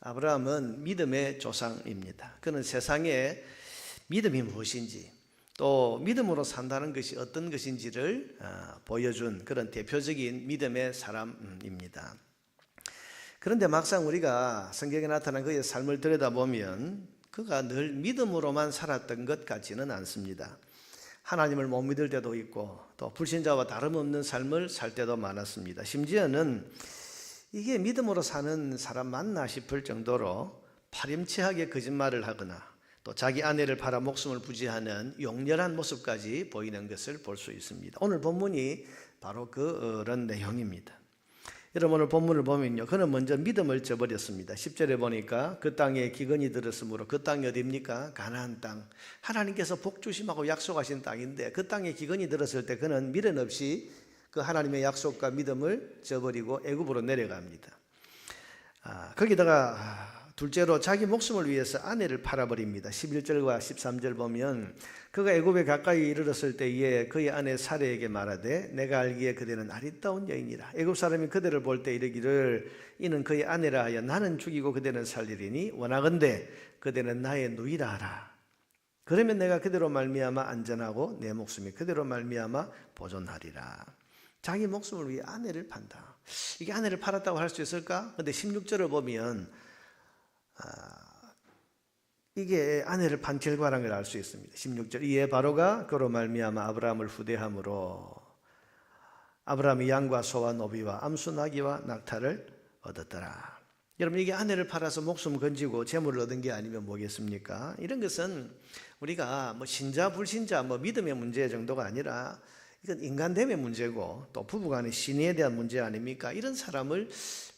아브라함은 믿음의 조상입니다. 그는 세상에 믿음이 무엇인지 또 믿음으로 산다는 것이 어떤 것인지를 보여준 그런 대표적인 믿음의 사람입니다. 그런데 막상 우리가 성경에 나타난 그의 삶을 들여다보면 그가 늘 믿음으로만 살았던 것 같지는 않습니다. 하나님을 못 믿을 때도 있고 또 불신자와 다름없는 삶을 살 때도 많았습니다. 심지어는 이게 믿음으로 사는 사람 맞나 싶을 정도로 파렴치하게 거짓말을 하거나 또 자기 아내를 팔아 목숨을 부지하는 용렬한 모습까지 보이는 것을 볼 수 있습니다. 오늘 본문이 바로 그런 내용입니다. 여러분 오늘 본문을 보면요, 그는 먼저 믿음을 저버렸습니다. 10절에 보니까 그 땅에 기근이 들었으므로, 그 땅이 어디입니까? 가나안 땅. 하나님께서 복 주심하고 약속하신 땅인데 그 땅에 기근이 들었을 때 그는 미련 없이 그 하나님의 약속과 믿음을 저버리고 애굽으로 내려갑니다. 거기다가 둘째로 자기 목숨을 위해서 아내를 팔아버립니다. 11절과 13절 보면 그가 애굽에 가까이 이르렀을 때에 그의 아내 사레에게 말하되 내가 알기에 그대는 아리따운 여인이라. 애굽 사람이 그대를 볼 때 이르기를 이는 그의 아내라 하여 나는 죽이고 그대는 살리리니 원하건대 그대는 나의 누이라 하라. 그러면 내가 그대로 말미암아 안전하고 내 목숨이 그대로 말미암아 보존하리라. 자기 목숨을 위해 아내를 판다. 이게 아내를 팔았다고 할 수 있을까? 근데 16절을 보면 이게 아내를 판 결과라는 걸 알 수 있습니다. 16절 이에 바로가 그로 말미암아 아브라함을 후대함으로 아브라함이 양과 소와 노비와 암수 나귀와 낙타를 얻었더라. 여러분 이게 아내를 팔아서 목숨 건지고 재물을 얻은 게 아니면 뭐겠습니까? 이런 것은 우리가 뭐 신자 불신자 뭐 믿음의 문제 정도가 아니라 이건 인간됨의 문제고 또 부부간의 신의에 대한 문제 아닙니까? 이런 사람을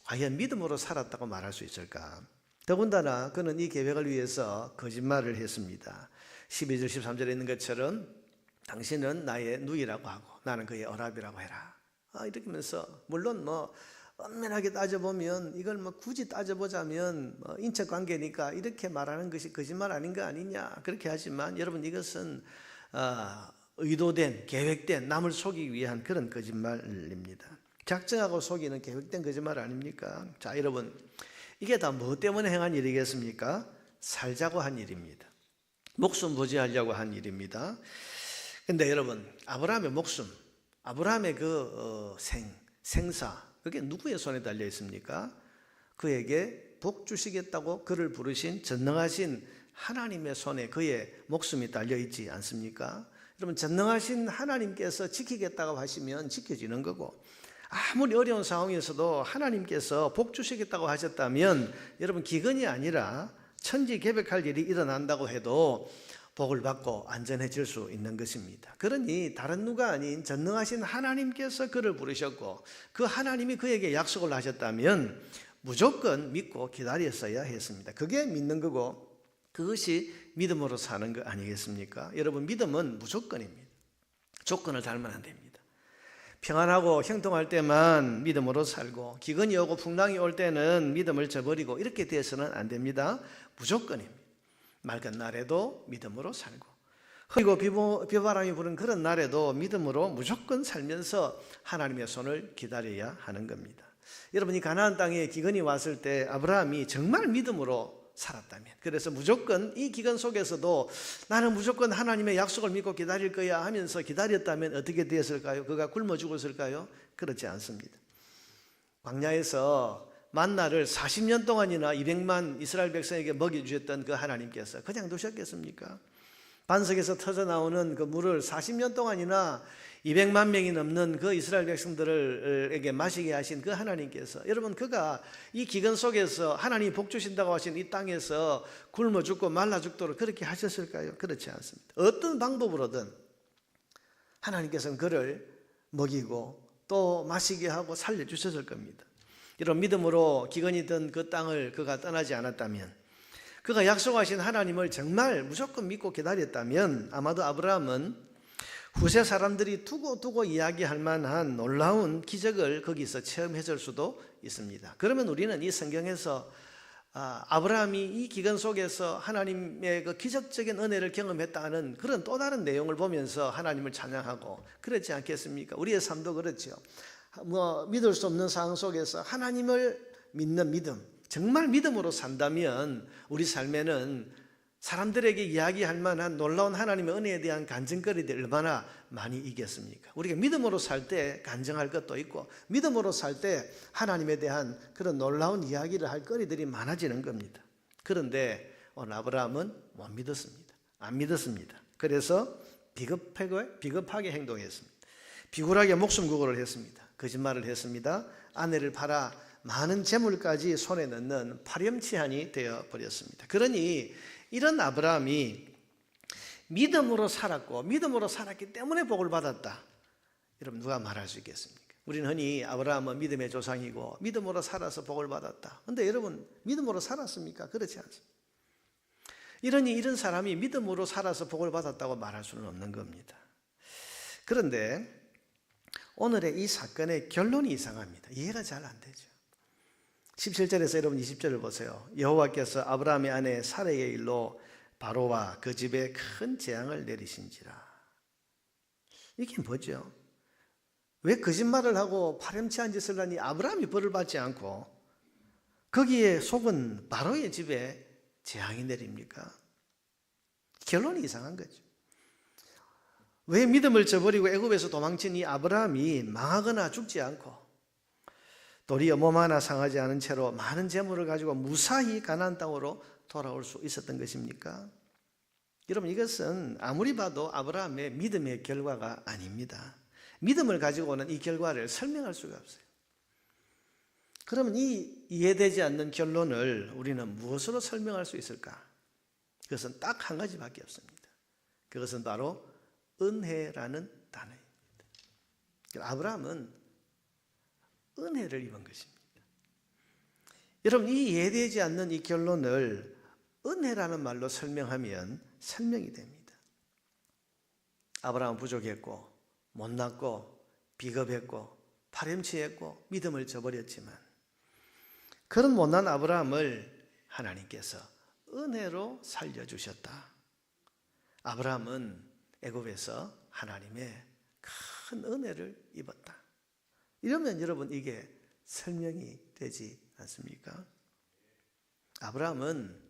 과연 믿음으로 살았다고 말할 수 있을까? 더군다나 그는 이 계획을 위해서 거짓말을 했습니다. 12절 13절에 있는 것처럼 당신은 나의 누이라고 하고 나는 그의 어랍이라고 해라. 이렇게 하면서 물론 뭐 엄연하게 따져보면 이걸 뭐 굳이 따져보자면 뭐 인척관계니까 이렇게 말하는 것이 거짓말 아닌 거 아니냐 그렇게 하지만 여러분 이것은 의도된 계획된 남을 속이기 위한 그런 거짓말입니다. 작정하고 속이는 계획된 거짓말 아닙니까? 자 여러분 이게 다 뭐 때문에 행한 일이겠습니까? 살자고 한 일입니다. 목숨 부지하려고 한 일입니다. 근데 여러분 아브라함의 목숨, 아브라함의 그 생사 그게 누구의 손에 달려 있습니까? 그에게 복 주시겠다고 그를 부르신 전능하신 하나님의 손에 그의 목숨이 달려 있지 않습니까? 여러분 전능하신 하나님께서 지키겠다고 하시면 지켜지는 거고 아무리 어려운 상황에서도 하나님께서 복 주시겠다고 하셨다면 여러분 기근이 아니라 천지개벽할 일이 일어난다고 해도 복을 받고 안전해질 수 있는 것입니다. 그러니 다른 누가 아닌 전능하신 하나님께서 그를 부르셨고 그 하나님이 그에게 약속을 하셨다면 무조건 믿고 기다렸어야 했습니다. 그게 믿는 거고 그것이 믿음으로 사는 거 아니겠습니까? 여러분 믿음은 무조건입니다. 조건을 달면 안 됩니다. 평안하고 형통할 때만 믿음으로 살고 기근이 오고 풍랑이 올 때는 믿음을 저버리고 이렇게 돼서는 안 됩니다. 무조건입니다. 맑은 날에도 믿음으로 살고 그리고 비바람이 부는 그런 날에도 믿음으로 무조건 살면서 하나님의 손을 기다려야 하는 겁니다. 여러분이 가나안 땅에 기근이 왔을 때 아브라함이 정말 믿음으로 살았다면 그래서 무조건 이 기간 속에서도 나는 무조건 하나님의 약속을 믿고 기다릴 거야 하면서 기다렸다면 어떻게 되었을까요? 그가 굶어 죽었을까요? 그렇지 않습니다. 광야에서 만나를 40년 동안이나 200만 이스라엘 백성에게 먹여주셨던 그 하나님께서 그냥 두셨겠습니까? 반석에서 터져나오는 그 물을 40년 동안이나 200만 명이 넘는 그 이스라엘 백성들에게 마시게 하신 그 하나님께서 여러분 그가 이 기근 속에서 하나님이 복 주신다고 하신 이 땅에서 굶어 죽고 말라 죽도록 그렇게 하셨을까요? 그렇지 않습니다. 어떤 방법으로든 하나님께서는 그를 먹이고 또 마시게 하고 살려주셨을 겁니다. 이런 믿음으로 기근이 든 그 땅을 그가 떠나지 않았다면 그가 약속하신 하나님을 정말 무조건 믿고 기다렸다면 아마도 아브라함은 후세 사람들이 두고 이야기할 만한 놀라운 기적을 거기서 체험했을 수도 있습니다. 그러면 우리는 이 성경에서 아브라함이 이 기근 속에서 하나님의 그 기적적인 은혜를 경험했다는 그런 또 다른 내용을 보면서 하나님을 찬양하고 그렇지 않겠습니까? 우리의 삶도 그렇죠. 믿을 수 없는 상황 속에서 하나님을 믿는 믿음, 정말 믿음으로 산다면 우리 삶에는 사람들에게 이야기할 만한 놀라운 하나님의 은혜에 대한 간증거리들이 얼마나 많이 있겠습니까? 우리가 믿음으로 살 때 간증할 것도 있고 믿음으로 살 때 하나님에 대한 그런 놀라운 이야기를 할 거리들이 많아지는 겁니다. 그런데 오늘 아브라함은 못 믿었습니다. 안 믿었습니다. 그래서 비겁하게 행동했습니다. 비굴하게 목숨 구걸을 했습니다. 거짓말을 했습니다. 아내를 팔아 많은 재물까지 손에 넣는 파렴치한이 되어버렸습니다. 그러니 이런 아브라함이 믿음으로 살았고 믿음으로 살았기 때문에 복을 받았다. 여러분 누가 말할 수 있겠습니까? 우리는 흔히 아브라함은 믿음의 조상이고 믿음으로 살아서 복을 받았다. 그런데 여러분 믿음으로 살았습니까? 그렇지 않습니다. 이런 사람이 믿음으로 살아서 복을 받았다고 말할 수는 없는 겁니다. 그런데 오늘의 이 사건의 결론이 이상합니다. 이해가 잘 안 되죠. 17절에서 여러분 20절을 보세요. 여호와께서 아브라함의 아내 사라의 일로 바로와 그 집에 큰 재앙을 내리신지라. 이게 뭐죠? 왜 거짓말을 하고 파렴치한 짓을 하니 아브라함이 벌을 받지 않고 거기에 속은 바로의 집에 재앙이 내립니까? 결론이 이상한 거죠. 왜 믿음을 저버리고 애굽에서 도망친 이 아브라함이 망하거나 죽지 않고 도리어 몸 하나 상하지 않은 채로 많은 재물을 가지고 무사히 가나안 땅으로 돌아올 수 있었던 것입니까? 여러분 이것은 아무리 봐도 아브라함의 믿음의 결과가 아닙니다. 믿음을 가지고는 이 결과를 설명할 수가 없어요. 그러면 이 이해되지 않는 결론을 우리는 무엇으로 설명할 수 있을까? 그것은 딱 한 가지밖에 없습니다. 그것은 바로 은혜라는 단어입니다. 아브라함은 은혜를 입은 것입니다. 여러분 이 이해되지 않는 이 결론을 은혜라는 말로 설명하면 설명이 됩니다. 아브라함은 부족했고 못났고 비겁했고 파렴치했고 믿음을 저버렸지만 그런 못난 아브라함을 하나님께서 은혜로 살려주셨다. 아브라함은 애굽에서 하나님의 큰 은혜를 입었다. 이러면 여러분 이게 설명이 되지 않습니까? 아브라함은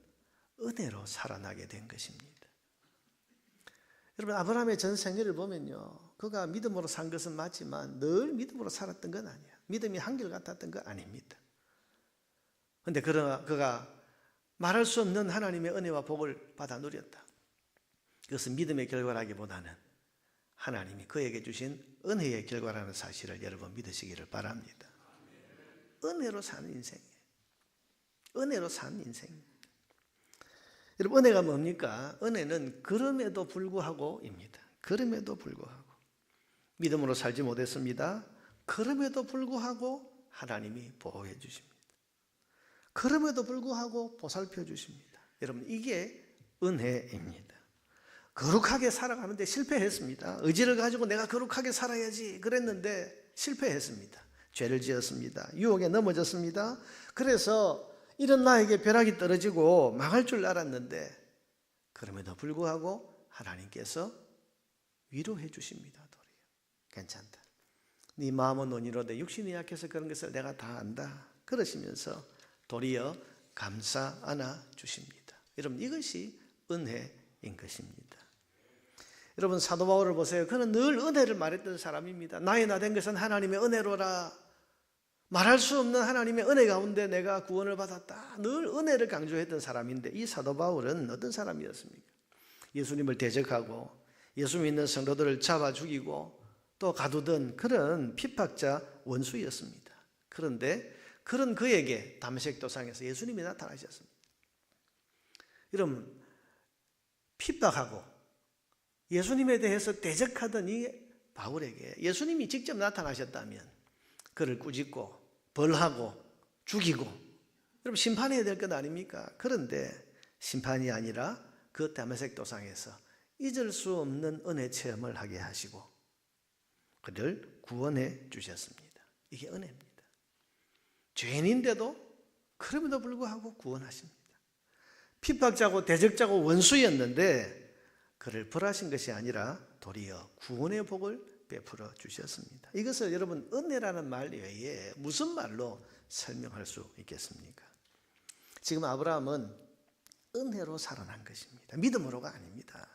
은혜로 살아나게 된 것입니다. 여러분 아브라함의 전 생애를 보면요, 그가 믿음으로 산 것은 맞지만 늘 믿음으로 살았던 건 아니야. 믿음이 한결같았던 건 아닙니다. 그런데 그가 말할 수 없는 하나님의 은혜와 복을 받아 누렸다. 그것은 믿음의 결과라기보다는 하나님이 그에게 주신 은혜의 결과라는 사실을 여러분 믿으시기를 바랍니다. 은혜로 사는 인생이에요. 은혜로 사는 인생입니다. 여러분 은혜가 뭡니까? 은혜는 그럼에도 불구하고입니다. 그럼에도 불구하고 믿음으로 살지 못했습니다. 그럼에도 불구하고 하나님이 보호해 주십니다. 그럼에도 불구하고 보살펴 주십니다. 여러분 이게 은혜입니다. 거룩하게 살아가는데 실패했습니다. 의지를 가지고 내가 거룩하게 살아야지 그랬는데 실패했습니다. 죄를 지었습니다. 유혹에 넘어졌습니다. 그래서 이런 나에게 벼락이 떨어지고 망할 줄 알았는데 그럼에도 불구하고 하나님께서 위로해 주십니다. 도리어. 괜찮다. 네 마음은 논의로되 육신이 약해서 그런 것을 내가 다 안다. 그러시면서 도리어 감싸 안아 주십니다. 여러분 이것이 은혜인 것입니다. 여러분 사도 바울을 보세요. 그는 늘 은혜를 말했던 사람입니다. 나의 나 된 것은 하나님의 은혜로라. 말할 수 없는 하나님의 은혜 가운데 내가 구원을 받았다. 늘 은혜를 강조했던 사람인데 이 사도 바울은 어떤 사람이었습니까? 예수님을 대적하고 예수 믿는 성도들을 잡아 죽이고 또 가두던 그런 핍박자 원수였습니다. 그런데 그런 그에게 다메섹 도상에서 예수님이 나타나셨습니다. 여러분 핍박하고 예수님에 대해서 대적하던 이 바울에게 예수님이 직접 나타나셨다면 그를 꾸짖고 벌하고 죽이고 여러분 심판해야 될 것 아닙니까? 그런데 심판이 아니라 그 다메섹 도상에서 잊을 수 없는 은혜 체험을 하게 하시고 그를 구원해 주셨습니다. 이게 은혜입니다. 죄인인데도 그럼에도 불구하고 구원하십니다. 핍박자고 대적자고 원수였는데 그를 벌하신 것이 아니라 도리어 구원의 복을 베풀어 주셨습니다. 이것을 여러분 은혜라는 말 외에 무슨 말로 설명할 수 있겠습니까? 지금 아브라함은 은혜로 살아난 것입니다. 믿음으로가 아닙니다.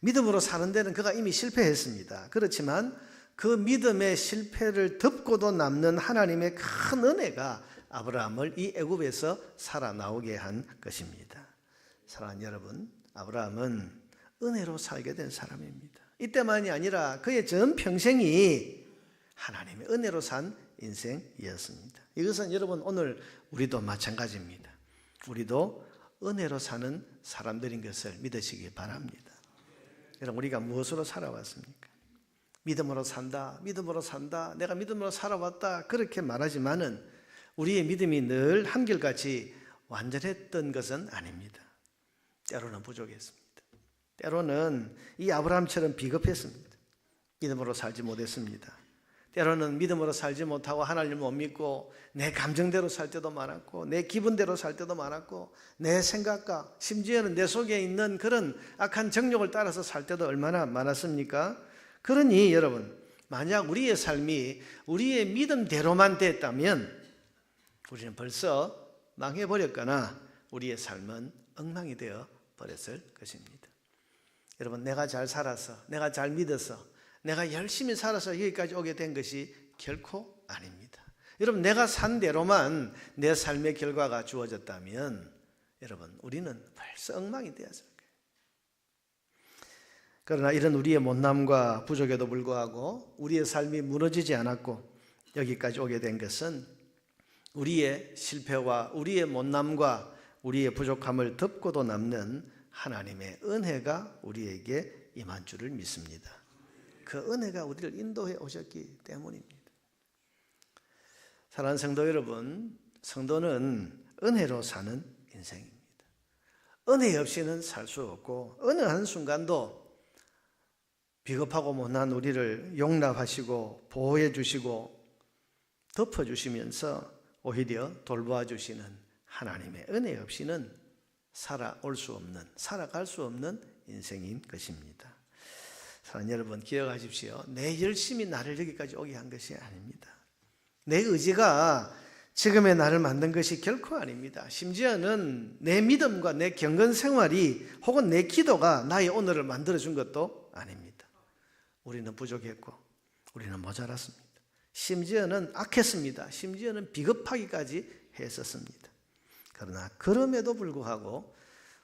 믿음으로 사는 데는 그가 이미 실패했습니다. 그렇지만 그 믿음의 실패를 덮고도 남는 하나님의 큰 은혜가 아브라함을 이 애굽에서 살아나오게 한 것입니다. 사랑하는 여러분, 아브라함은 은혜로 살게 된 사람입니다. 이때만이 아니라 그의 전 평생이 하나님의 은혜로 산 인생이었습니다. 이것은 여러분 오늘 우리도 마찬가지입니다. 우리도 은혜로 사는 사람들인 것을 믿으시기 바랍니다. 여러분, 우리가 무엇으로 살아왔습니까? 믿음으로 산다, 믿음으로 산다, 내가 믿음으로 살아왔다 그렇게 말하지만은 우리의 믿음이 늘 한결같이 완전했던 것은 아닙니다. 때로는 부족했습니다. 때로는 이 아브라함처럼 비겁했습니다. 믿음으로 살지 못했습니다. 때로는 믿음으로 살지 못하고 하나님을 못 믿고 내 감정대로 살 때도 많았고 내 기분대로 살 때도 많았고 내 생각과 심지어는 내 속에 있는 그런 악한 정욕을 따라서 살 때도 얼마나 많았습니까? 그러니 여러분, 만약 우리의 삶이 우리의 믿음대로만 됐다면 우리는 벌써 망해버렸거나 우리의 삶은 엉망이 되어 버렸을 것입니다. 여러분, 내가 잘 살아서, 내가 잘 믿어서, 내가 열심히 살아서 여기까지 오게 된 것이 결코 아닙니다. 여러분, 내가 산 대로만 내 삶의 결과가 주어졌다면 여러분, 우리는 벌써 엉망이 되었을 거예요. 그러나 이런 우리의 못남과 부족에도 불구하고 우리의 삶이 무너지지 않았고 여기까지 오게 된 것은 우리의 실패와 우리의 못남과 우리의 부족함을 덮고도 남는 하나님의 은혜가 우리에게 임한 줄을 믿습니다. 그 은혜가 우리를 인도해 오셨기 때문입니다. 사랑하는 성도 여러분, 성도는 은혜로 사는 인생입니다. 은혜 없이는 살 수 없고 어느 한순간도 비겁하고 못난 우리를 용납하시고 보호해 주시고 덮어주시면서 오히려 돌보아 주시는 하나님의 은혜 없이는 살아올 수 없는, 살아갈 수 없는 인생인 것입니다. 사랑하는 여러분, 기억하십시오. 내 열심이 나를 여기까지 오게 한 것이 아닙니다. 내 의지가 지금의 나를 만든 것이 결코 아닙니다. 심지어는 내 믿음과 내 경건 생활이 혹은 내 기도가 나의 오늘을 만들어준 것도 아닙니다. 우리는 부족했고 우리는 모자랐습니다. 심지어는 악했습니다. 심지어는 비겁하기까지 했었습니다. 그러나 그럼에도 불구하고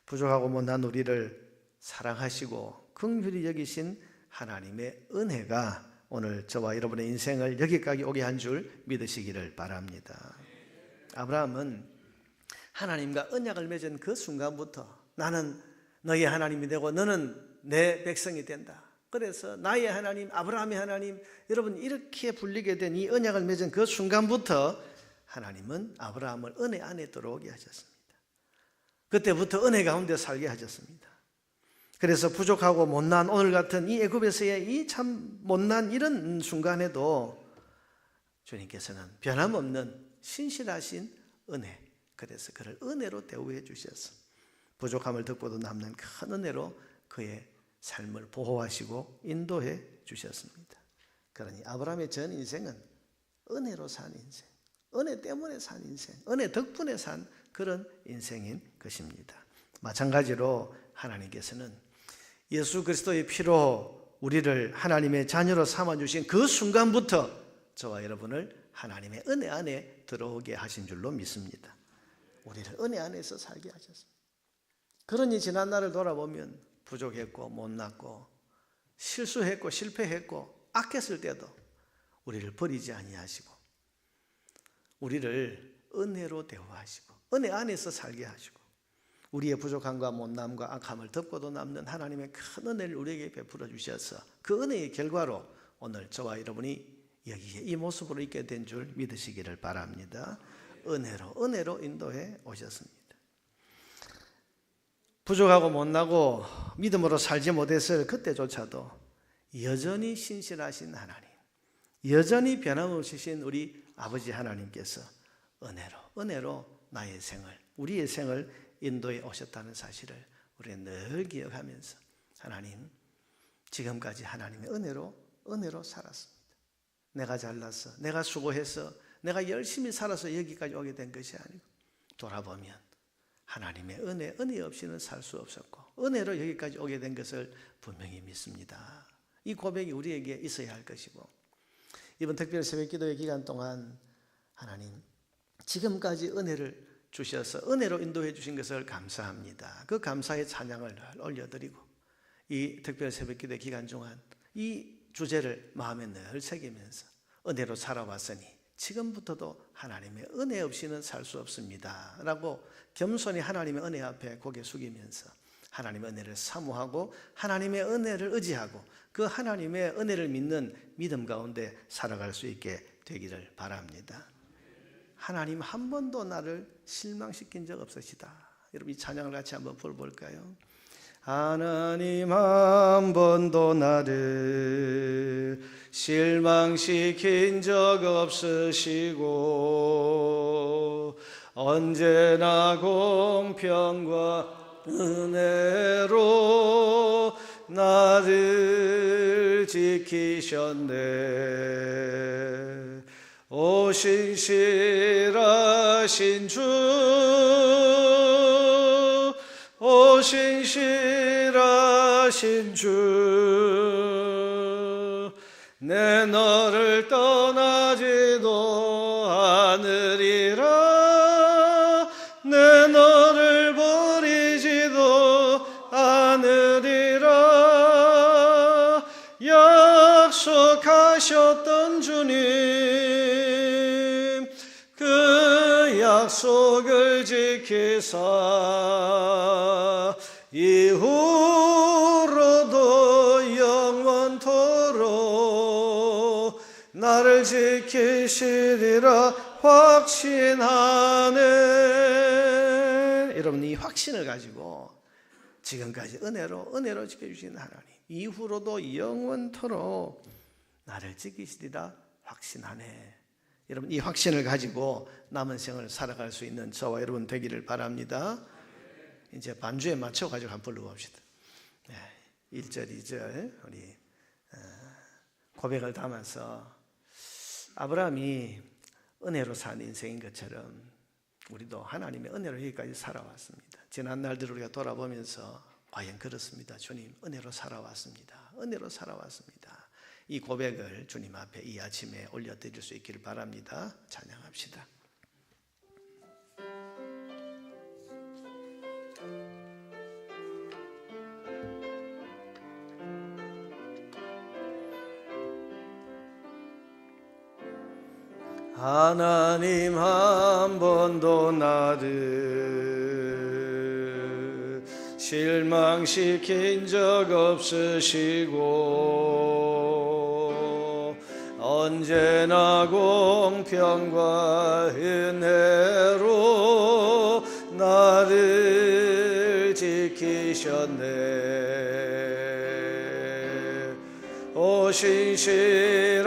부족하고 못난 우리를 사랑하시고 긍휼히 여기신 하나님의 은혜가 오늘 저와 여러분의 인생을 여기까지 오게 한 줄 믿으시기를 바랍니다. 아브라함은 하나님과 언약을 맺은 그 순간부터 나는 너의 하나님이 되고 너는 내 백성이 된다. 그래서 나의 하나님, 아브라함의 하나님, 여러분 이렇게 불리게 된 이 언약을 맺은 그 순간부터 하나님은 아브라함을 은혜 안에 들어오게 하셨습니다. 그때부터 은혜 가운데 살게 하셨습니다. 그래서 부족하고 못난 오늘 같은 이 애굽에서의 이 참 못난 이런 순간에도 주님께서는 변함없는 신실하신 은혜, 그래서 그를 은혜로 대우해 주셔서 부족함을 덮고도 남는 큰 은혜로 그의 삶을 보호하시고 인도해 주셨습니다. 그러니 아브라함의 전 인생은 은혜로 산 인생, 은혜 때문에 산 인생, 은혜 덕분에 산 그런 인생인 것입니다. 마찬가지로 하나님께서는 예수 그리스도의 피로 우리를 하나님의 자녀로 삼아주신 그 순간부터 저와 여러분을 하나님의 은혜 안에 들어오게 하신 줄로 믿습니다. 우리를 은혜 안에서 살게 하셨습니다. 그러니 지난 날을 돌아보면 부족했고 못났고 실수했고 실패했고 악했을 때도 우리를 버리지 아니하시고 우리를 은혜로 대우하시고 은혜 안에서 살게 하시고 우리의 부족함과 못남과 악함을 덮고도 남는 하나님의 큰 은혜를 우리에게 베풀어 주셔서 그 은혜의 결과로 오늘 저와 여러분이 여기에 이 모습으로 있게 된 줄 믿으시기를 바랍니다. 은혜로 인도해 오셨습니다. 부족하고 못나고 믿음으로 살지 못했을 그때조차도 여전히 신실하신 하나님, 여전히 변함없으신 우리 아버지 하나님께서 은혜로 나의 생을, 우리의 생을 인도해 오셨다는 사실을 우리는 늘 기억하면서 하나님, 지금까지 하나님의 은혜로 살았습니다. 내가 잘났어, 내가 수고해서, 내가 열심히 살아서 여기까지 오게 된 것이 아니고 돌아보면 하나님의 은혜 없이는 살 수 없었고 은혜로 여기까지 오게 된 것을 분명히 믿습니다. 이 고백이 우리에게 있어야 할 것이고, 이번 특별 새벽 기도의 기간 동안 하나님 지금까지 은혜를 주셔서 은혜로 인도해 주신 것을 감사합니다. 그 감사의 찬양을 올려드리고, 이 특별 새벽 기도의 기간 동안 이 주제를 마음에 늘 새기면서 은혜로 살아왔으니 지금부터도 하나님의 은혜 없이는 살 수 없습니다 라고 겸손히 하나님의 은혜 앞에 고개 숙이면서 하나님의 은혜를 사모하고 하나님의 은혜를 의지하고 그 하나님의 은혜를 믿는 믿음 가운데 살아갈 수 있게 되기를 바랍니다. 하나님 한 번도 나를 실망시킨 적 없으시다. 여러분 이 찬양을 같이 한번 불러볼까요? 하나님 한 번도 나를 실망시킨 적 없으시고 언제나 공평과 은혜로 나를 지키셨네. 오 신실하신 주, 오 신실하신 주, 내 너를 떠나지도 않으리라, 내 너를 버리지도 않으리라. 약속하셨던 주님, 그 약속을 지키사 이후로도 영원토록 나를 지키시리라 확신하네. 여러분 이 확신을 가지고 지금까지 은혜로 지켜주시는 하나님, 이후로도 영원토록 나를 지키시리라 확신하네. 여러분 이 확신을 가지고 남은 생을 살아갈 수 있는 저와 여러분 되기를 바랍니다. 이제 반주에 맞춰 가지고 한번 불러봅시다. 1절 2절 우리 고백을 담아서 아브라함이 은혜로 산 인생인 것처럼 우리도 하나님의 은혜로 여기까지 살아왔습니다. 지난 날들 우리가 돌아보면서 과연 그렇습니다. 주님 은혜로 살아왔습니다. 은혜로 살아왔습니다. 이 고백을 주님 앞에 이 아침에 올려드릴 수 있기를 바랍니다. 찬양합시다. 하나님 한 번도 나를 실망시킨 적 없으시고 언제나 공평과 은혜로 나를 지키셨네. 오 신실하신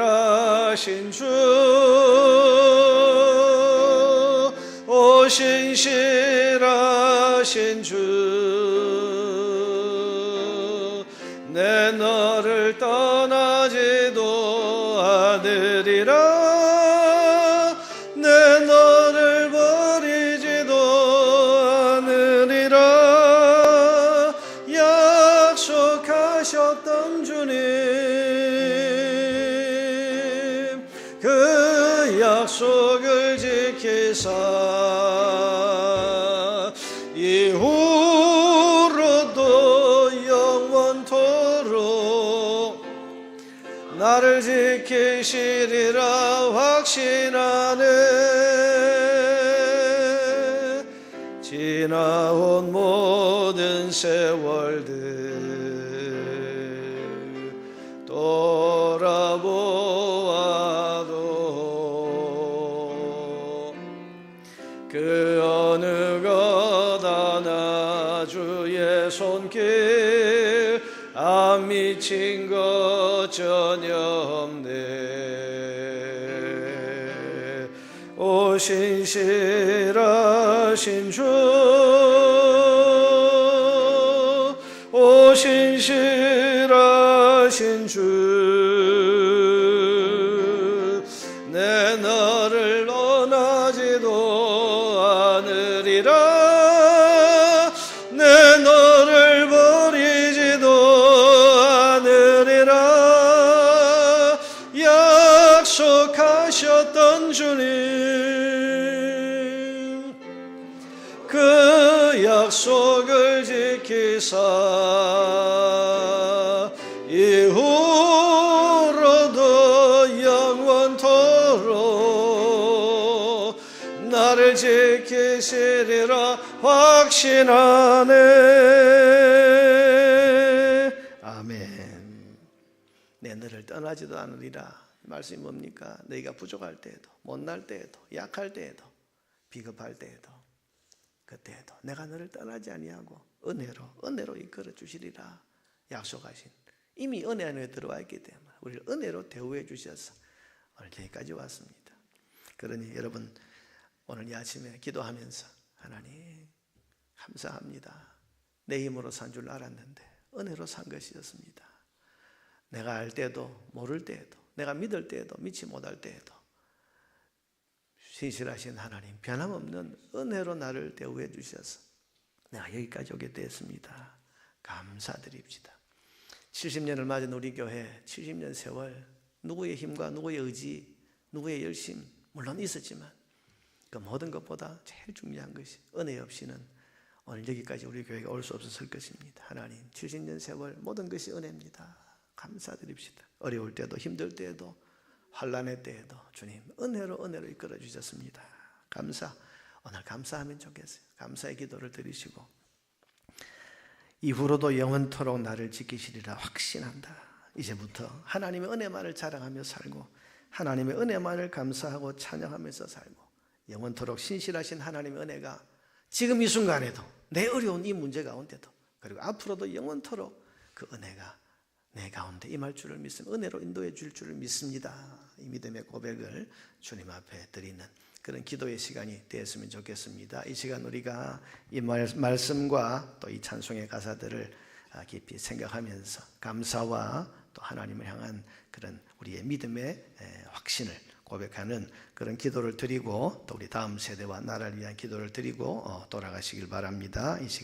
주, 오 신실하신 주, 내 너를 떠나지도 않으리라, 내 너를 버리지도 않으리라. 약속하셨던 주님, 그 약속을 지키사 이후로도 영원토록 나를 지키시리라 확신하네. 지나온 모든 세월들 돌아보아도 그 어느 것 하나 주의 손길 안 미친 것 전혀 없네. 오 신실하신 주, 오 신실하신 주, 내 너를 떠나지도 않으리라, 약속을 지키사 이후로도 영원토록 나를 지키시리라 확신하네. 아멘. 내 너를 떠나지도 않으리라. 말씀이 뭡니까? 너희가 부족할 때에도, 못날 때에도, 약할 때에도, 비겁할 때에도, 그때에도 내가 너를 떠나지 아니하고 은혜로 이끌어 주시리라 약속하신, 이미 은혜 안에 들어와 있기 때문에 우리를 은혜로 대우해 주셔서 오늘 여기까지 왔습니다. 그러니 여러분, 오늘 이 아침에 기도하면서 하나님 감사합니다. 내 힘으로 산 줄 알았는데 은혜로 산 것이었습니다. 내가 알 때도 모를 때에도, 내가 믿을 때에도 믿지 못할 때에도 신실하신 하나님, 변함없는 은혜로 나를 대우해 주셔서 내가 여기까지 오게 됐습니다. 감사드립시다. 70년을 맞은 우리 교회, 70년 세월, 누구의 힘과 누구의 의지, 누구의 열심 물론 있었지만 그 모든 것보다 제일 중요한 것이 은혜 없이는 오늘 여기까지 우리 교회가 올 수 없었을 것입니다. 하나님, 70년 세월 모든 것이 은혜입니다. 감사드립시다. 어려울 때도, 힘들 때에도, 환난의 때에도 주님 은혜로 이끌어 주셨습니다. 오늘 감사하면 좋겠어요. 감사의 기도를 드리시고, 이후로도 영원토록 나를 지키시리라 확신한다. 이제부터 하나님의 은혜만을 자랑하며 살고, 하나님의 은혜만을 감사하고 찬양하면서 살고, 영원토록 신실하신 하나님의 은혜가 지금 이 순간에도, 내 어려운 이 문제 가운데도, 그리고 앞으로도 영원토록 그 은혜가 내 가운데 임할 줄을 믿습니다. 은혜로 인도해 줄 줄을 믿습니다. 이 믿음의 고백을 주님 앞에 드리는 그런 기도의 시간이 되었으면 좋겠습니다. 이 시간 우리가 이 말씀과 또 이 찬송의 가사들을 깊이 생각하면서 감사와 또 하나님을 향한 그런 우리의 믿음의 확신을 고백하는 그런 기도를 드리고, 또 우리 다음 세대와 나라를 위한 기도를 드리고 돌아가시길 바랍니다. 이 시간